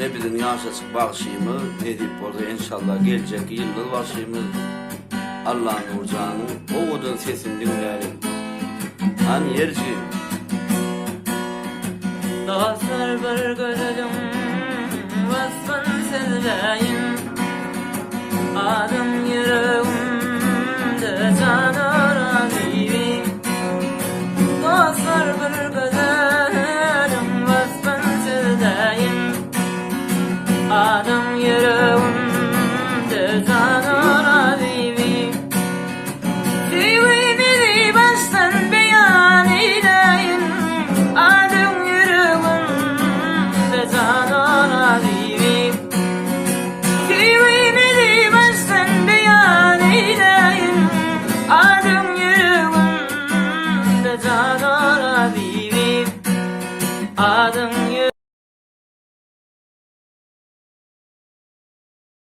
ne bizim yaşaçık bağışıyımız ne deyip orada inşallah gelecek yıldır başıyımız Allah'ın urcanı o odun sesini dinleyelim. Hani yerci Dostlar bir gözüm vasfın sizleyin adım yüreğimde canar alivi. Dostlar bir gözüm vasfın sizleyin adım yüreğimde canar alivi. Sevgimi baştan beyan edeyim adım yüreğimde canar